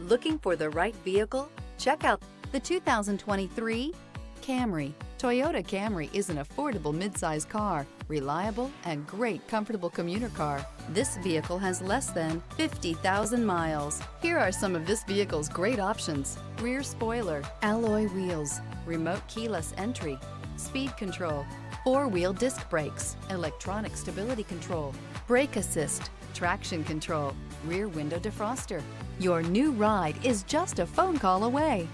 Looking for the right vehicle? Check out the 2023 Camry. Toyota Camry is an affordable midsize car, reliable and great comfortable commuter car. This vehicle has less than 50,000 miles. Here are some of this vehicle's great options: rear spoiler, alloy wheels, remote keyless entry, speed control, four-wheel disc brakes, electronic stability control, brake assist, traction control, rear window defroster. Your new ride is just a phone call away.